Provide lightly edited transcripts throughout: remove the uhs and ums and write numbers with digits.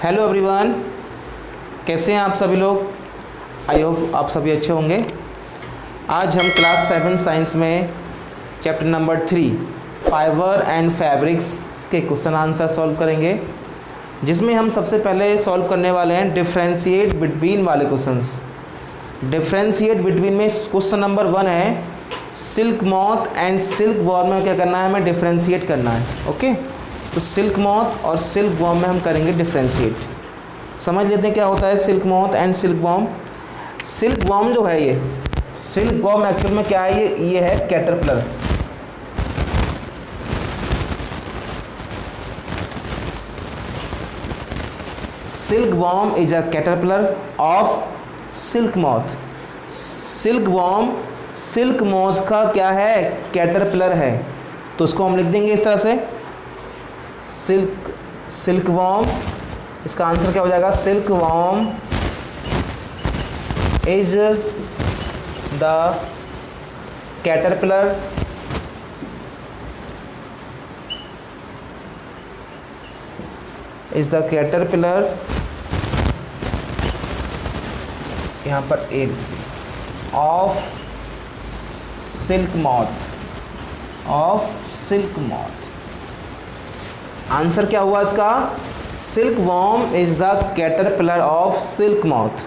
Hello everyone, कैसे हैं आप सभी लोग। आई होप आप सभी अच्छे होंगे। आज हम क्लास 7 साइंस में chapter number 3 fibre and fabrics के क्वेश्चन आंसर सॉल्व करेंगे, जिसमें हम सबसे पहले सॉल्व करने वाले हैं डिफरेंशिएट बिटवीन वाले क्वेश्चंस। डिफरेंशिएट बिटवीन में क्वेश्चन नंबर 1 है silk moth and silk worm में क्या करना है, हमें डिफरेंशिएट करना है। ओके, तो सिल्क मॉथ और सिल्क वॉर्म में हम करेंगे डिफरेंशिएट। समझ लेते हैं क्या होता है silk moth and silk worm. Silk worm जो है, ये सिल्क वॉर्म एक्चुअल में क्या है, ये है caterpillar. Silk worm is a caterpillar of silk moth. Silk worm silk moth का क्या है, कैटरपिलर है। तो उसको हम लिख देंगे इस तरह से सिल्क वॉर्म। इसका आंसर क्या हो जाएगा, silk worm is the caterpillar यहाँ पर ए ऑफ सिल्क मॉथ। आंसर क्या हुआ इसका, silk worm is the caterpillar of silk moth.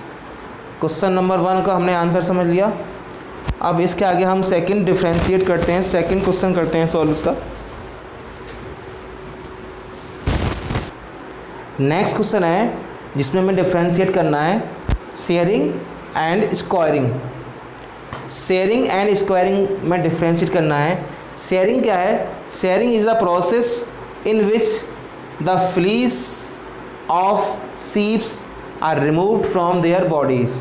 Question number 1 का हमने आंसर समझ लिया। अब इसके आगे हम सेकंड डिफरेंशिएट करते हैं, सेकंड क्वेश्चन करते हैं सॉल्व इसका। नेक्स्ट क्वेश्चन है जिसमें हमें डिफरेंशिएट करना है sharing and squaring. Sharing and squaring में डिफरेंशिएट करना है। शेयरिंग क्या है, sharing is the process in which the fleece of sheep are removed from their bodies।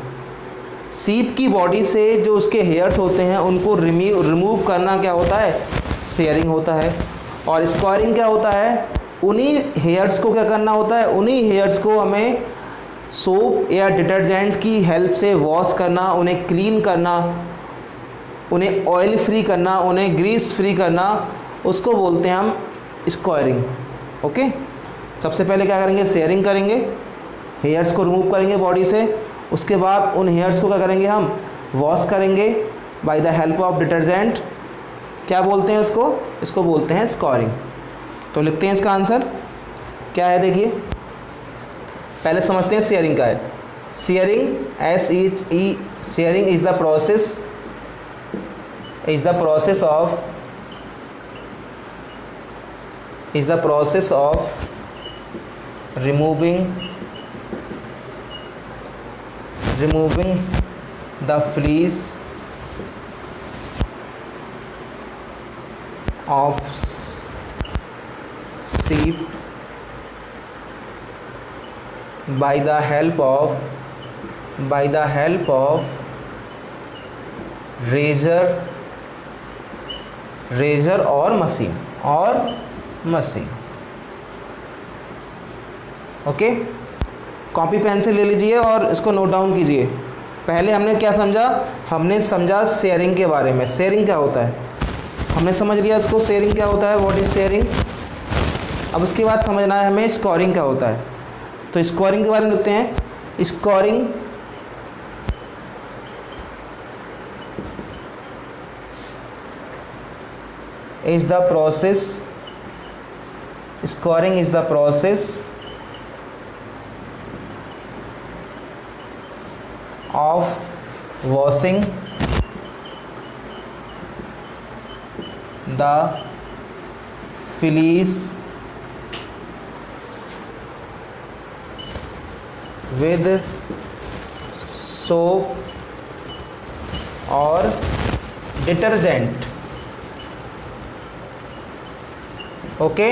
सीप की बॉडी से जो उसके हेयर्स होते हैं उनको रिमूव करना क्या होता है, शेयरिंग होता है। और स्क्वायरिंग क्या होता है, उन्हीं हेयर्स को क्या करना होता है, उन्हीं हेयर्स को हमें सोप या डिटर्जेंट्स की हेल्प से वॉश करना, उन्हें क्लीन करना, उन्हें ऑयल फ्री करना, उन्हें ग्रीस फ्री करना, उसको बोलते हैं हम स्क्वायरिंग। ओके, सबसे पहले क्या करेंगे, शेयरिंग करेंगे, हेयर्स को रिमूव करेंगे बॉडी से। उसके बाद उन हेयर्स को क्या करेंगे, हम वॉश करेंगे bye the help of detergent. क्या बोलते हैं इसको बोलते हैं स्क्वायरिंग। तो लिखते हैं इसका आंसर क्या है, देखिए पहले समझते हैं शेयरिंग का है। Shearing sharing is the process of removing the fleece of sheep by the help of razor और मशीन। ओके, कॉपी पेन से ले लीजिए और इसको नोट डाउन कीजिए। पहले हमने क्या समझा, हमने समझा शेयरिंग के बारे में। शेयरिंग क्या होता है हमने समझ लिया इसको, शेयरिंग क्या होता है, व्हाट इज शेयरिंग। अब उसके बाद समझना है हमें स्क्वायरिंग क्या होता है। तो स्क्वायरिंग के बारे में लिखते हैं। Squaring is the process of washing the fleece with soap और डिटर्जेंट। ओके,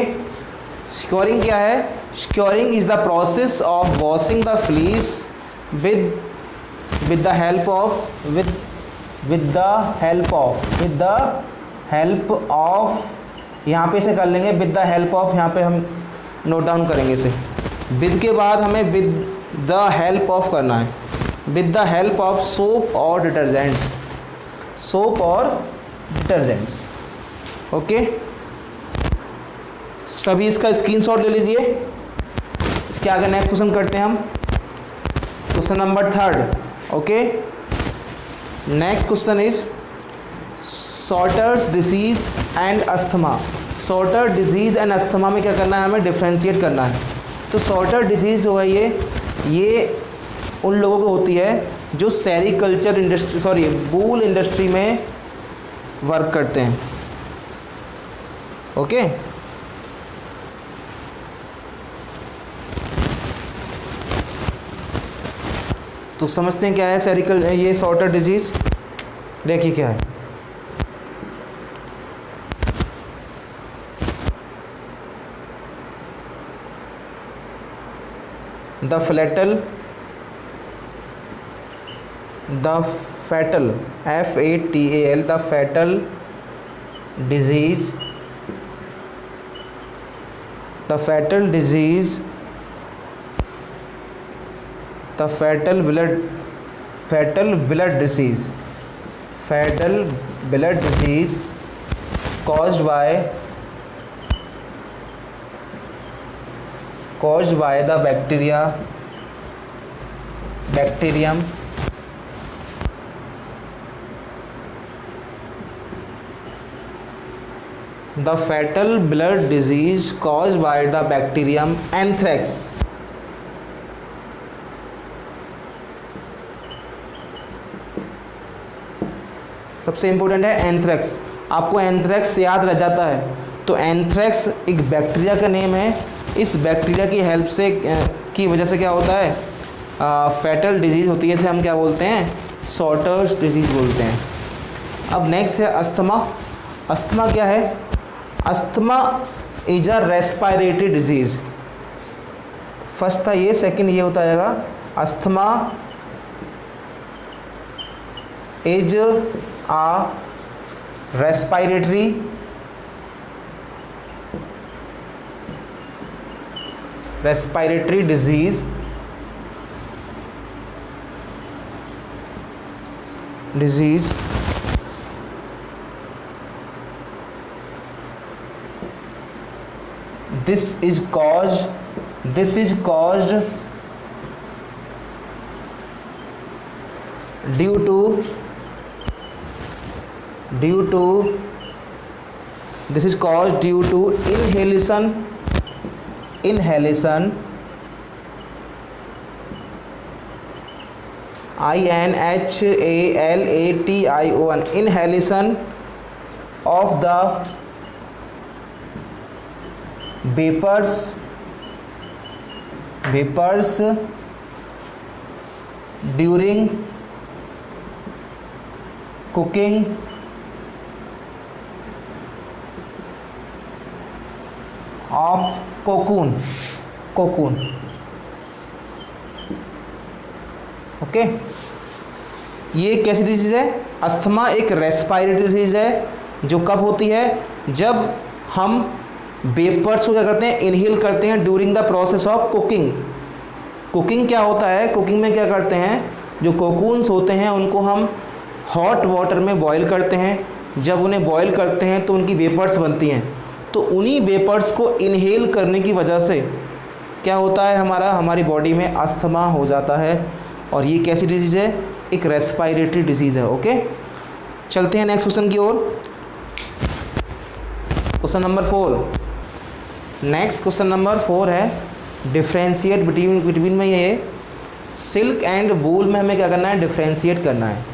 स्क्वायरिंग क्या है, squaring is the process of washing the fleece with the help of यहाँ पे इसे कर लेंगे with the help of, यहाँ पे हम नोट डाउन करेंगे इसे। with के बाद हमें with the help of करना है, with the help of soap और डिटर्जेंट्स। ओके, सभी इसका स्क्रीनशॉट ले लीजिए। इसके आगे नेक्स्ट क्वेश्चन करते हैं हम, question number 3. Okay, next question is sorters disease and asthma. Sorter disease and asthma में क्या करना है, हमें डिफ्रेंशिएट करना है. तो सॉर्टर डिजीज़ जो है ये उन लोगों को होती है जो सेरिकल्चर इंडस्ट्री वूल इंडस्ट्री में वर्क करते हैं. ओके, तो समझते हैं क्या है ये सॉर्टर डिजीज़. देखिए क्या है. The fatal F-A-T-A-L, the fatal disease, the fatal blood disease caused by the bacterium the fatal blood disease caused by the bacterium anthrax. सबसे इम्पोर्टेंट है एंथ्रेक्स. आपको एंथ्रेक्स याद रह जाता है तो एंथ्रेक्स एक बैक्टीरिया का नेम है. इस बैक्टीरिया की हेल्प से की वजह से क्या होता है, फैटल डिजीज़ होती है. इसे हम क्या बोलते हैं, सॉर्टर्स डिजीज़ बोलते हैं. अब नेक्स्ट है अस्थमा. अस्थमा क्या है, asthma is a respiratory disease. First था ये, सेकंड ये होता जाएगा. Asthma is a respiratory disease this is caused due to inhalation inhalation of the vapors during cooking of cocoon. Okay, ये कैसी डिजीज़ है, अस्थमा एक रेस्पिरेटरी डिजीज़ है जो कब होती है, जब हम वेपर्स को क्या करते हैं, इनहेल करते हैं during the process of cooking. Cooking क्या होता है, कुकिंग में क्या करते हैं, जो कोकून्स होते हैं उनको हम हॉट वाटर में बॉईल करते हैं. जब उन्हें बॉईल करते हैं तो उनकी वेपर्स बनती हैं. तो उन्हीं वेपर्स को इनहेल करने की वजह से क्या होता है, हमारी बॉडी में अस्थमा हो जाता है. और ये कैसी डिजीज़ है, एक रेस्पिरेटरी डिजीज़ है. ओके, चलते हैं नेक्स्ट क्वेश्चन की ओर. Question number 4. Next question number 4 है डिफ्रेंशिएट बिटवीन में ये सिल्क एंड वूल में हमें क्या करना है, डिफ्रेंशिएट करना है.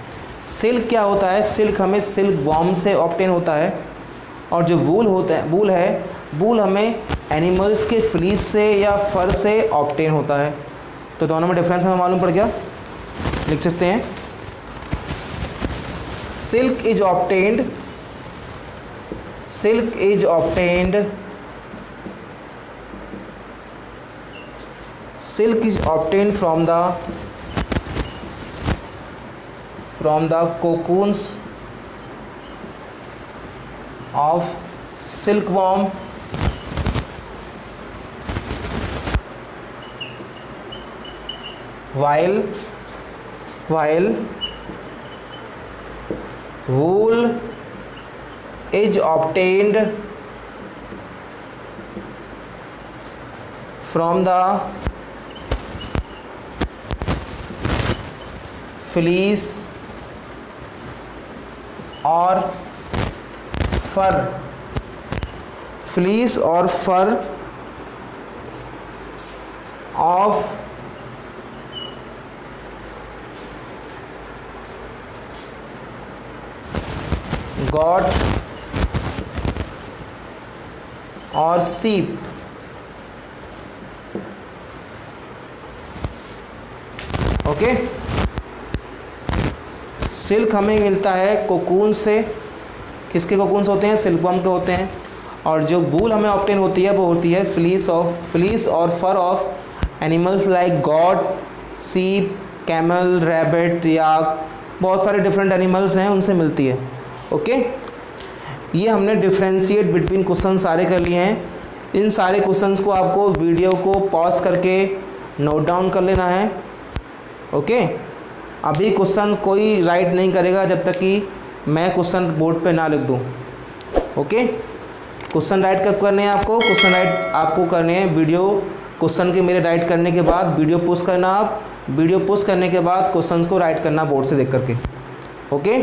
सिल्क क्या होता है, सिल्क हमें सिल्क वॉर्म से ऑब्टेन होता है. और जो वूल वूल हमें एनिमल्स के फ्लीस से या फर से ऑब्टेन होता है. तो दोनों में डिफरेंस हमें मालूम पड़ गया. लिख सकते हैं silk is obtained from the cocoons of silkworm while wool is obtained from the fleece और फर, फ्लीस और फर ऑफ गॉट और सीप। ओके, सिल्क हमें मिलता है कोकून से। किसके कोकून्स होते हैं? सिल्कवर्म के होते हैं। और जो वूल हमें ऑब्टेन होती है वो होती है फ्लीस और fur of animals like goat, sheep, camel, rabbit, yak, बहुत सारे डिफरेंट एनिमल्स हैं, उनसे मिलती है। ओके, ये हमने डिफ्रेंशिएट बिटवीन क्वेश्चन सारे कर लिए हैं। इन सारे क्वेश्चंस को आपको वीडियो को पॉज करके नोट डाउन कर लेना है। ओके, अभी क्वेश्चन कोई राइट नहीं करेगा जब तक कि मैं क्वेश्चन बोर्ड पे ना लिख दूँ। ओके, क्वेश्चन राइट कब करने हैं आपको? क्वेश्चन राइट आपको करने हैं वीडियो क्वेश्चन के मेरे राइट करने के बाद वीडियो पोस्ट करना। आप वीडियो पोस्ट करने के बाद क्वेश्चन को राइट करना बोर्ड से देख करके। ओके,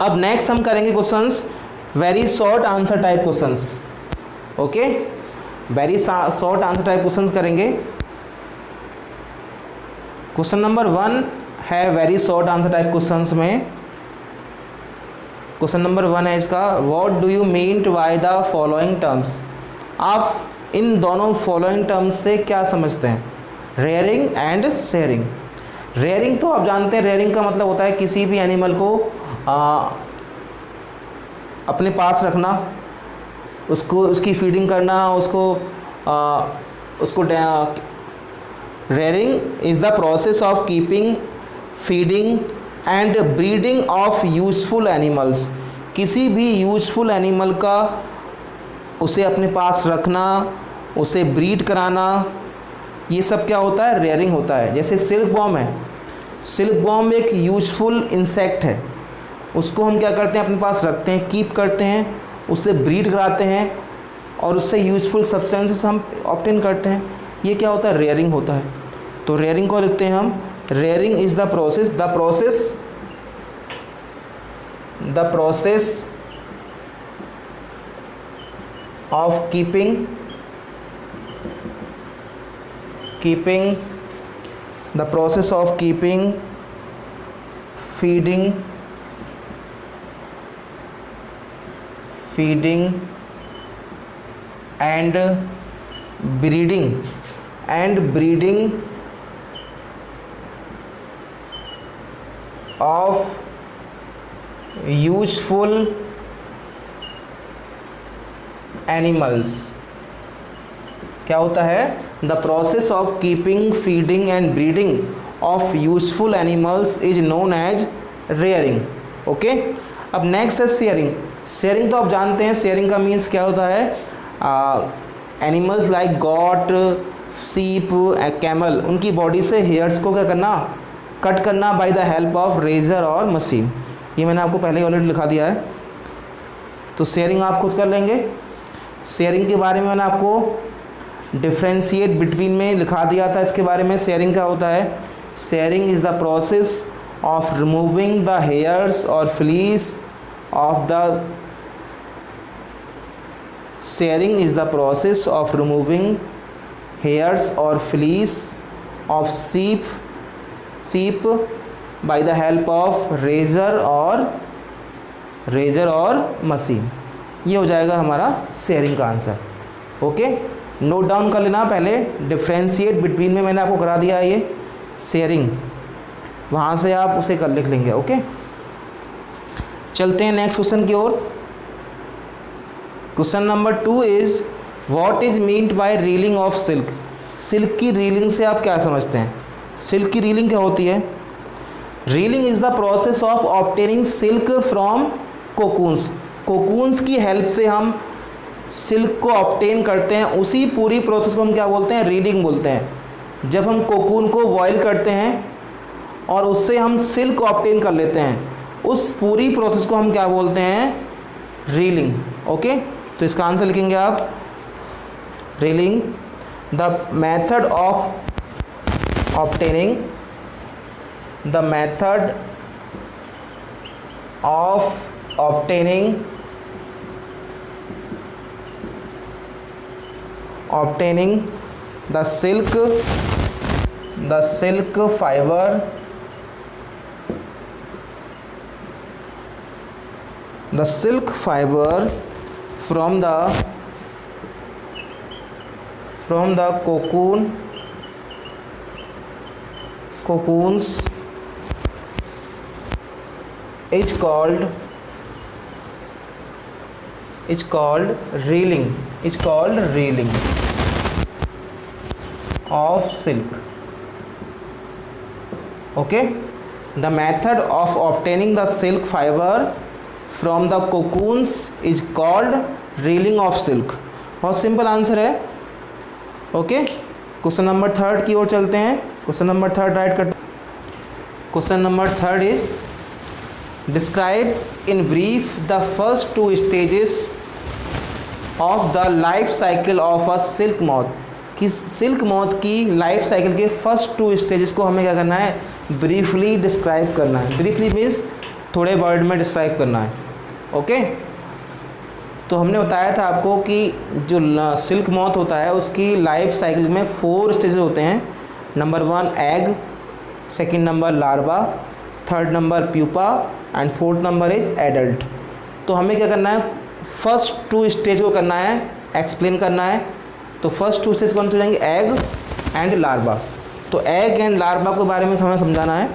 अब नेक्स्ट हम करेंगे questions very short answer type questions. Okay, very short answer type questions करेंगे। क्वेश्चन नंबर 1 है very short answer type questions में। क्वेश्चन नंबर 1 है इसका, what do you mean by the following terms? आप इन दोनों फॉलोइंग टर्म्स से क्या समझते हैं? Rearing and sharing. रेयरिंग तो आप जानते हैं, रेयरिंग का मतलब होता है किसी भी एनिमल को अपने पास रखना, उसको उसकी फीडिंग करना, उसको rearing is the process of keeping, feeding and breeding of useful animals. किसी भी यूजफुल एनिमल का उसे अपने पास रखना, उसे ब्रीड कराना, ये सब क्या होता है? रेयरिंग होता है। जैसे सिल्कवॉर्म है, सिल्कवॉर्म एक यूजफुल इंसेक्ट है, उसको हम क्या करते हैं? अपने पास रखते हैं, कीप करते हैं, उससे ब्रीड कराते हैं और उससे यूजफुल सब्सटेंसेस हम ऑब्टेन करते हैं। ये क्या होता है? रेयरिंग होता है। तो रेयरिंग को लिखते हैं हम, rearing is the process of keeping the process of keeping, feeding and breeding of useful animals। क्या होता है? The process of keeping, feeding and breeding of useful animals is known as rearing. Okay, अब next है shearing. Shearing तो आप जानते हैं, sharing का मीन्स क्या होता है? Animals like goat, sheep, camel, उनकी बॉडी से हेयर्स को क्या करना? कट करना by the help of razor और मशीन। ये मैंने आपको पहले ही ऑलरेडी लिखा दिया है, तो शेयरिंग आप खुद कर लेंगे। शेयरिंग के बारे में मैंने आपको डिफ्रेंशिएट बिटवीन में लिखा दिया था। इसके बारे में शेयरिंग क्या होता है? Shearing is the process of removing the hairs or fleece of the shearing is the process of removing hairs or fleece of sheep by the help of razor और मशीन। ये हो जाएगा हमारा शेयरिंग का answer. Okay, note down कर लेना पहले। Differentiate between में मैंने आपको करा दिया है ये शेयरिंग, वहाँ से आप उसे कर लिख लेंगे। ओके, चलते हैं नेक्स्ट क्वेश्चन की ओर। Question number 2 is what is meant by reeling of silk? Silk की रीलिंग से आप क्या समझते हैं? सिल्क की रीलिंग क्या होती है? Reeling is the process of obtaining silk from cocoons. Cocoons की हेल्प से हम सिल्क को ऑब्टेन करते हैं, उसी पूरी प्रोसेस को हम क्या बोलते हैं? रीलिंग बोलते हैं। जब हम कोकून को बॉयल करते हैं और उससे हम सिल्क ऑब्टेन कर लेते हैं, उस पूरी प्रोसेस को हम क्या बोलते हैं? रीलिंग। ओके, तो इसका आंसर लिखेंगे आप, reeling the method of obtaining the method of obtaining the silk fiber from the cocoons is called reeling of silk. Okay, the method of obtaining the silk fiber from the cocoons is called reeling of silk. बहुत simple answer है. Okay, question number 3 की ओर चलते हैं. Question number 3 right कर. Question number 3 is describe in brief the first 2 stages of the life cycle of a silk moth. कि silk moth की life cycle के फर्स्ट 2 स्टेजेस को हमें क्या करना है, ब्रीफली डिस्क्राइब करना है. ब्रीफली मीन्स थोड़े वर्ड में डिस्क्राइब करना है. ओके, तो हमने बताया था आपको कि जो सिल्क मॉथ होता है उसकी लाइफ साइकिल में 4 स्टेजेस होते हैं. Number 1 egg, second number larva, third number pupa and fourth number is adult. तो हमें क्या करना है, फर्स्ट 2 स्टेज को करना है, एक्सप्लेन करना है. तो फर्स्ट 2 स्टेज कौन से हो जाएंगे, एग एंड लार्वा. तो एग एंड लार्वा के बारे में हमें समझाना है.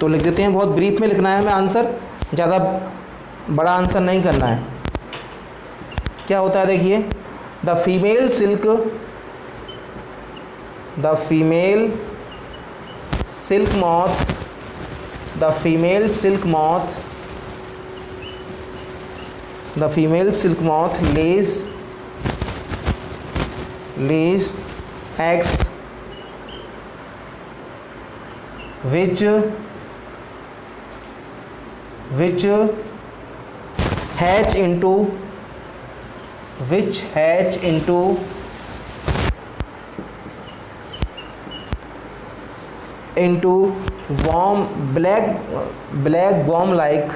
तो लिख देते हैं, बहुत ब्रीफ में लिखना है हमें आंसर, ज़्यादा बड़ा आंसर नहीं करना है. क्या होता है देखिए, the female silk moth lays eggs which hatch into warm black worm like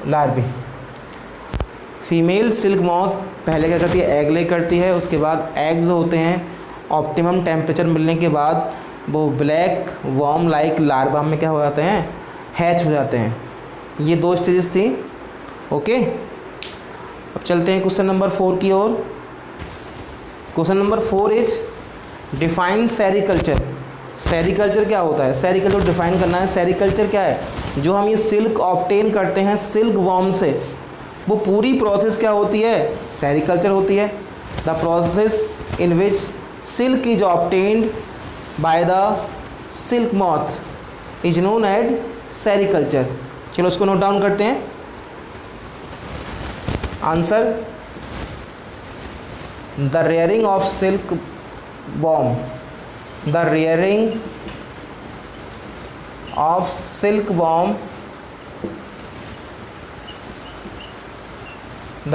larvae. Female silk moth पहले क्या करती है, एग ले करती है. उसके बाद एग्स होते हैं, ऑप्टिमम टेम्परेचर मिलने के बाद वो ब्लैक वॉर्म लाइक लार्वा में क्या हो जाते हैं, हैच हो जाते हैं. ये 2 स्टेजेस थी. ओके, अब चलते हैं क्वेश्चन नंबर 4 की ओर. Question number 4 is define sericulture. Sericulture क्या होता है, सेरिकल्चर डिफाइन करना है. सेरिकल्चर क्या है, जो हम ये सिल्क ऑब्टेन करते हैं सिल्क वॉर्म से, वो पूरी प्रोसेस क्या होती है, सेरिकल्चर होती है. The process in which silk is obtained by the silk moth is known as sericulture. चलो उसको नोट डाउन करते हैं. Answer, the rearing of silk worm. The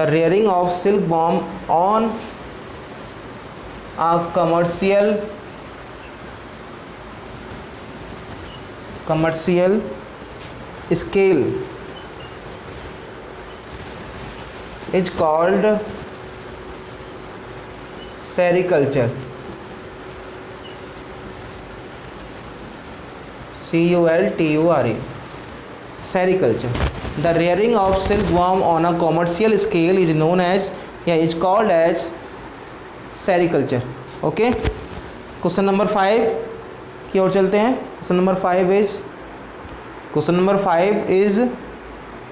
rearing of silkworm on a commercial scale is called sericulture. CULTURE. Sericulture. The rearing of silkworm on a commercial scale is known as, is called as sericulture. Okay. Question number 5 की ओर चलते हैं. Question number 5 is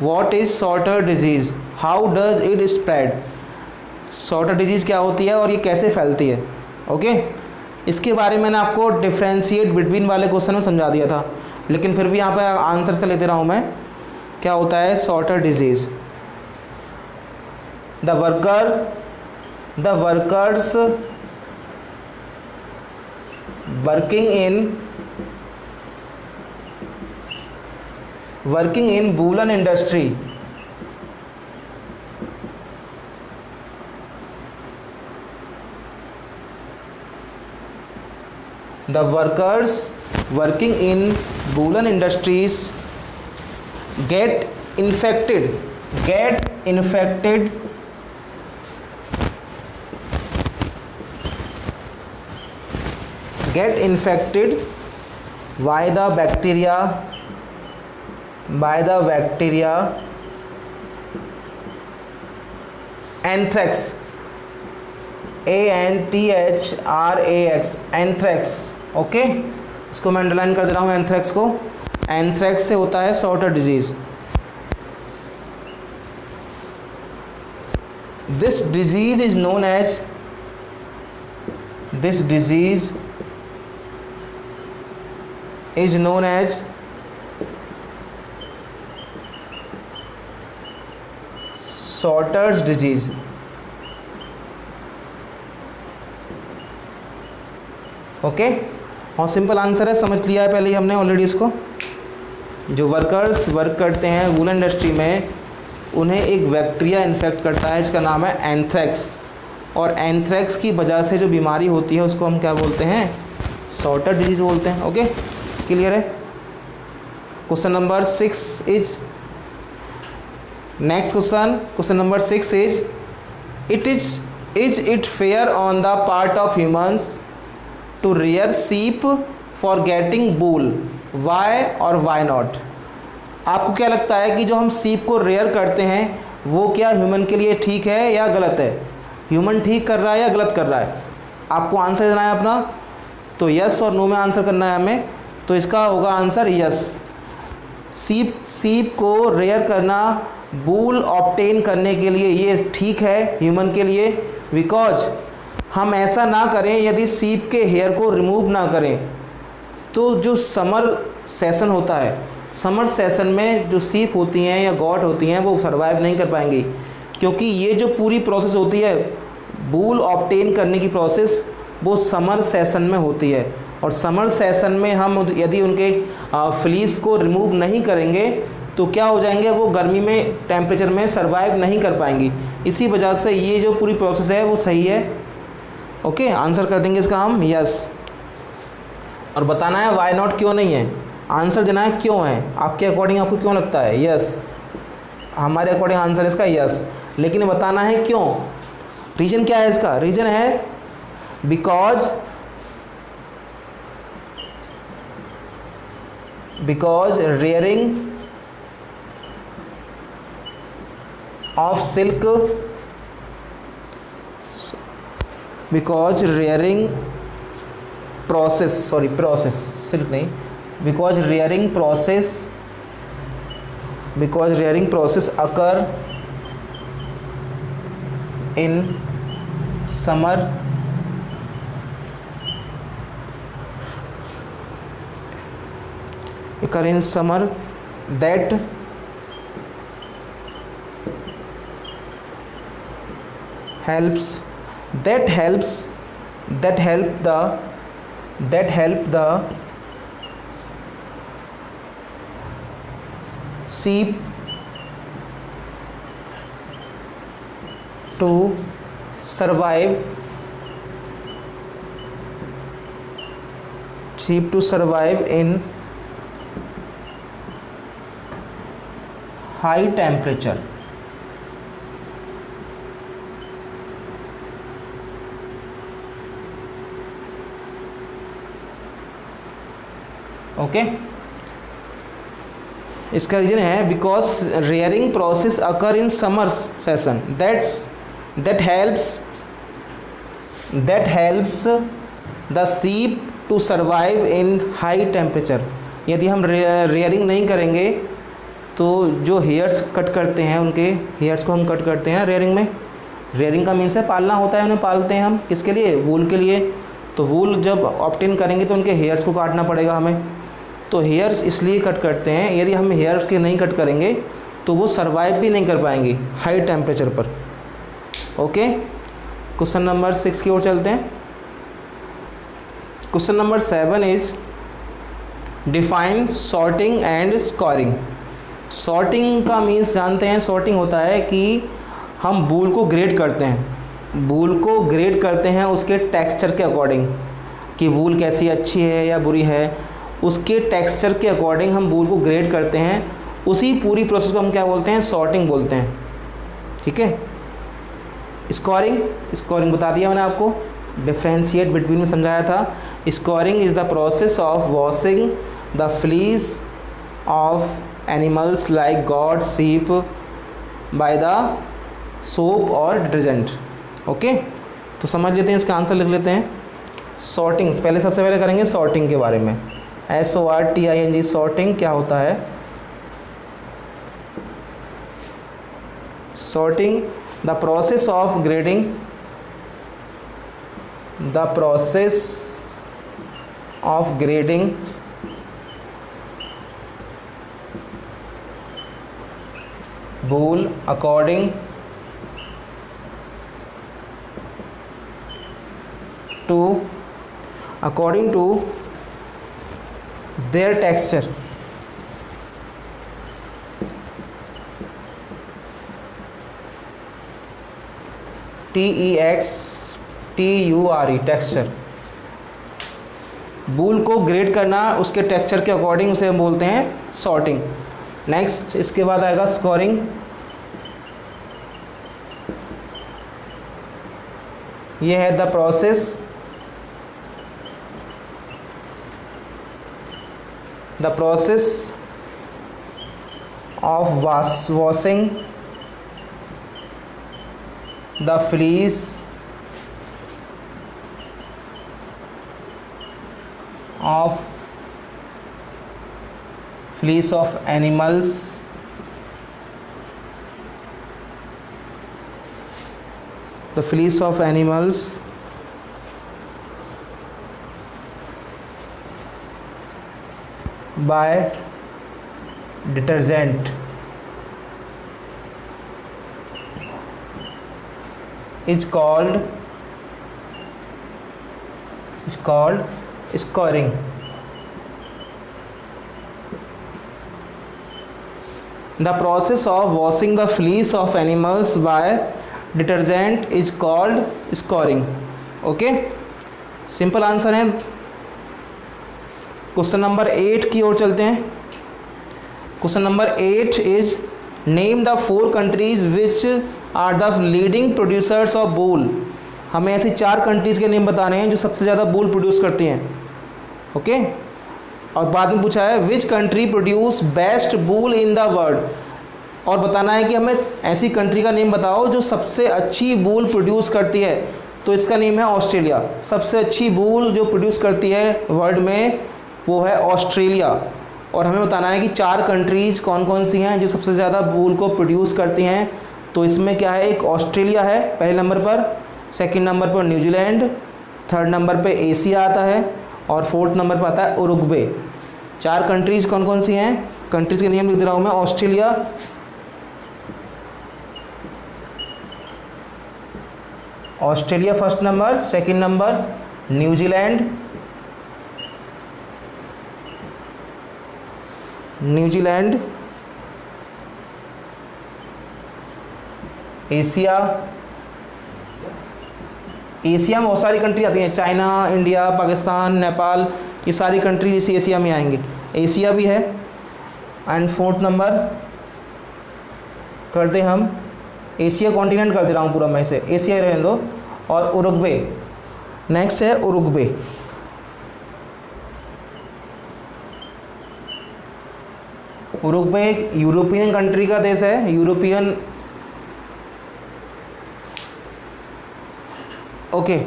what is Sorter disease? How does it spread? Sorter disease क्या होती है और ये कैसे फैलती है. ओके, इसके बारे में मैंने आपको डिफ्रेंशिएट बिटवीन वाले क्वेश्चन में समझा दिया था, लेकिन फिर भी यहाँ पे आंसर्स का लेते रहा हूँ मैं. क्या होता है sorter disease? The workers working working in woollen industry, the workers working in woolen industries get infected by the bacteria anthrax, anthrax, anthrax. Okay, इसको मैं अंडरलाइन कर दे रहा हूँ एंथ्रैक्स को। एंथ्रैक्स से होता है sorter disease. This disease is known as sorters disease. Okay, और सिंपल आंसर है, समझ लिया है पहले ही हमने ऑलरेडी इसको। जो वर्कर्स वर्क करते हैं वूलन इंडस्ट्री में, उन्हें एक बैक्टीरिया इन्फेक्ट करता है, इसका नाम है एंथ्रैक्स। और एंथ्रैक्स की वजह से जो बीमारी होती है उसको हम क्या बोलते हैं? सॉर्टर डिजीज बोलते हैं। ओके, क्लियर है। Question number 6 is next question number 6 is it fair on the part of humans to rear sheep for getting wool, why और वाई नॉट? आपको क्या लगता है कि जो हम सीप को रेयर करते हैं वो क्या ह्यूमन के लिए ठीक है या गलत है? ह्यूमन ठीक कर रहा है या गलत कर रहा है? आपको आंसर देना है अपना, तो यस और नो में आंसर करना है हमें। तो इसका होगा आंसर यस। सीप को रेयर करना बूल ऑब्टेन करने के लिए ये ठीक है ह्यूमन के लिए, बिकॉज हम ऐसा ना करें, यदि सीप के हेयर को रिमूव ना करें तो जो समर सेशन होता है, समर सेशन में जो सीप होती हैं या गॉट होती हैं वो सर्वाइव नहीं कर पाएंगी, क्योंकि ये जो पूरी प्रोसेस होती है बूल ऑब्टेन करने की प्रोसेस, वो समर सेशन में होती है। और समर सेशन में हम यदि उनके फ्लीस को रिमूव नहीं करेंगे तो क्या हो जाएंगे, वो गर्मी में टेम्परेचर में सर्वाइव नहीं कर पाएंगी। इसी वजह से ये जो पूरी प्रोसेस है वो सही है। ओके, आंसर कर देंगे इसका हम यस। और बताना है वाई नॉट क्यों नहीं है, आंसर देना है क्यों है, आपके अकॉर्डिंग आपको क्यों लगता है यस। हमारे अकॉर्डिंग आंसर इसका यस, लेकिन बताना है क्यों। रीज़न क्या है इसका? रीज़न है because rearing of silk, because rearing process, silk नहीं, because rearing process occur in summer that help the sheep to survive in high temperature। Okay, इसका रीजन है because rearing process occur in summer session that helps the sheep to survive in high temperature। यदि हम rearing नहीं करेंगे तो जो hairs cut करते हैं, उनके हेयर्स को हम कट करते हैं रेयरिंग में। रेयरिंग का मीन्स है पालना होता है, उन्हें पालते हैं हम किसके लिए? वूल के लिए। तो वूल जब ऑब्टेन करेंगे तो उनके हेयर्स को काटना पड़ेगा हमें, तो हेयर्स इसलिए कट करते हैं। यदि हम हेयर्स के नहीं कट करेंगे तो वो सर्वाइव भी नहीं कर पाएंगे हाई टेम्परेचर पर। ओके, क्वेश्चन नंबर 6 की ओर चलते हैं। Question number 7 is define sorting and scoring. Sorting का मीन्स जानते हैं, सॉर्टिंग होता है कि हम वूल को ग्रेड करते हैं, वूल को ग्रेड करते हैं उसके टेक्सचर के अकॉर्डिंग, कि वूल कैसी अच्छी है या बुरी है, उसके टेक्सचर के अकॉर्डिंग हम वूल को ग्रेड करते हैं। उसी पूरी प्रोसेस को हम क्या बोलते हैं, सॉर्टिंग बोलते हैं। ठीक है। स्कोरिंग, स्कोरिंग बता दिया मैंने आपको, डिफ्रेंशिएट बिटवीन में समझाया था। Scoring is the process of washing the fleece of animals like God, sheep by the soap और डिटर्जेंट। ओके, तो समझ लेते हैं, इसका आंसर लिख लेते हैं। सॉर्टिंग पहले, सबसे पहले करेंगे सॉर्टिंग के बारे में। SORTING, सॉर्टिंग क्या होता है? Sorting the process of grading, the process of grading wool according to their texture, TEXTURE, texture. Wool को ग्रेड करना उसके टेक्सचर के अकॉर्डिंग, उसे हम बोलते हैं सॉर्टिंग। नेक्स्ट इसके बाद आएगा स्कोरिंग। ये है the process, the process of washing the fleece of animals by detergent is called scoring. The process of washing the fleece of animals by detergent is called scoring. Okay, simple answer है। Question number 8 की ओर चलते हैं। Question number 8 is name the 4 countries which are the leading producers of wool. हमें ऐसी 4 countries के name बताने हैं जो सबसे ज़्यादा वूल प्रोड्यूस करती हैं। ओके, और बाद में पूछा है which country produce best wool in the world, और बताना है कि हमें ऐसी कंट्री का नेम बताओ जो सबसे अच्छी वूल प्रोड्यूस करती है। तो इसका नेम है ऑस्ट्रेलिया। सबसे अच्छी वूल जो प्रोड्यूस करती है वर्ल्ड में वो है ऑस्ट्रेलिया। और हमें बताना है कि 4 कंट्रीज़ कौन कौन सी हैं जो सबसे ज़्यादा वूल को प्रोड्यूस करती हैं। तो इसमें क्या है, एक ऑस्ट्रेलिया है पहले नंबर पर, सेकंड नंबर पर न्यूजीलैंड, थर्ड नंबर पे एशिया आता है, और फोर्थ नंबर पर आता है उरुग्वे। 4 कंट्रीज़ कौन कौन सी हैं, कंट्रीज़ के नेम लिख दे रहा हूँ मैं। Australia first number, second number New Zealand, Asia में बहुत सारी कंट्री आती हैं, चाइना, इंडिया, पाकिस्तान, नेपाल, ये सारी कंट्री इसी एशिया में आएंगी। एशिया भी है। एंड फोर्थ नंबर कर दे हम, एशिया कॉन्टिनेंट कर दे रहा हूँ पूरा मैं इसे, एशिया रहने दो। और उरुग्वे नेक्स्ट है, उरुग्वे। उरुग्वे एक यूरोपियन कंट्री का देश है, यूरोपियन। ओके,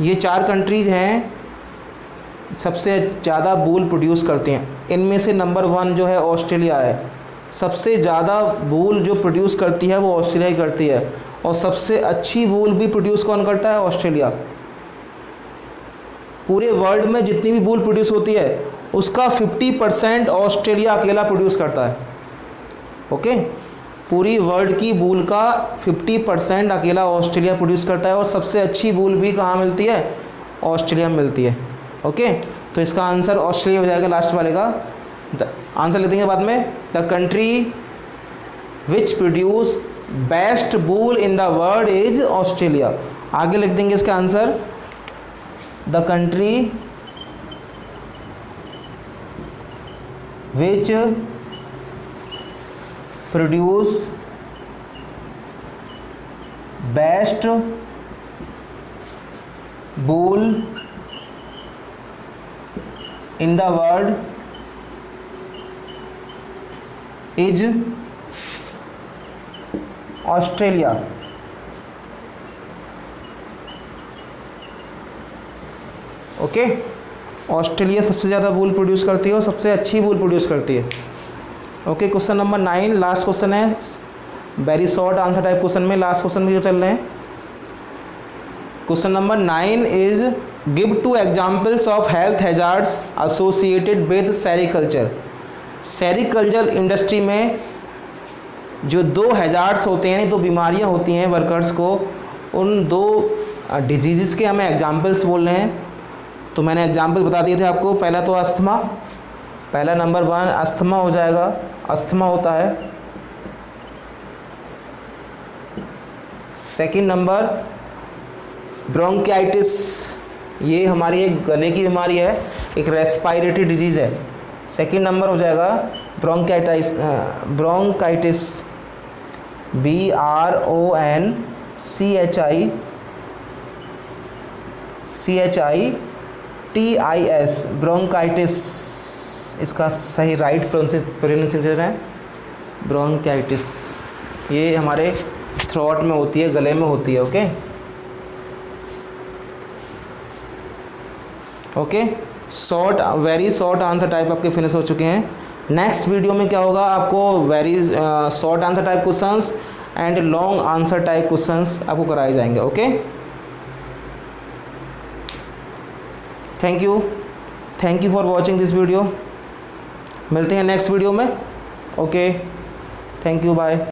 ये 4 कंट्रीज़ हैं सबसे ज़्यादा वूल प्रोड्यूस करती हैं। इनमें से नंबर 1 जो है ऑस्ट्रेलिया है। सबसे ज़्यादा वूल जो प्रोड्यूस करती है वो ऑस्ट्रेलिया ही करती है। और सबसे अच्छी वूल भी प्रोड्यूस कौन करता है, ऑस्ट्रेलिया। पूरे वर्ल्ड में जितनी भी वूल प्रोड्यूस होती है उसका 50% ऑस्ट्रेलिया अकेला प्रोड्यूस करता है। ओके, पूरी वर्ल्ड की वूल का 50% अकेला ऑस्ट्रेलिया प्रोड्यूस करता है। और सबसे अच्छी वूल भी कहाँ मिलती है, ऑस्ट्रेलिया में मिलती है। ओके, तो इसका आंसर ऑस्ट्रेलिया हो जाएगा लास्ट वाले का। आंसर लिख देंगे बाद में, the country which produce best wool in the world is Australia. आगे लिख देंगे इसका answer, the country which produce best wool in the world is Australia. Okay, Australia सबसे ज़्यादा वूल प्रोड्यूस करती है और सबसे अच्छी वूल प्रोड्यूस करती है। Okay, question number 9 last question है, very short answer type question में लास्ट क्वेश्चन में जो चल रहे हैं। Question number 9 is give 2 examples of health hazards associated with sericulture. Sericulture industry में जो 2 हैजार्ड्स होते हैं, 2 बीमारियां होती हैं वर्कर्स को, उन 2 डिजीज़ के हमें एग्जाम्पल्स बोल रहे हैं। तो मैंने एग्जाम्पल बता दिए थे आपको। पहला तो अस्थमा, पहला नंबर 1 अस्थमा हो जाएगा, अस्थमा होता है। सेकंड नंबर ब्रोंकाइटिस, ये हमारी एक गले की बीमारी है, एक रेस्पिरेटरी डिजीज़ है। सेकंड नंबर हो जाएगा ब्रोंकाइटिस, BRONCHITIS, ब्रोंकाइटिस, इसका सही राइट प्रोनाउंसिएशन है ब्रोंकाइटिस। ये हमारे थ्रोट में होती है, गले में होती है। Okay, short, very short answer type आपके फिनिश हो चुके हैं। नेक्स्ट वीडियो में क्या होगा, आपको very short answer type questions and long answer type questions आपको कराए जाएंगे। Okay, thank you for watching this video. मिलते हैं नेक्स्ट वीडियो में। Okay, thank you, bye.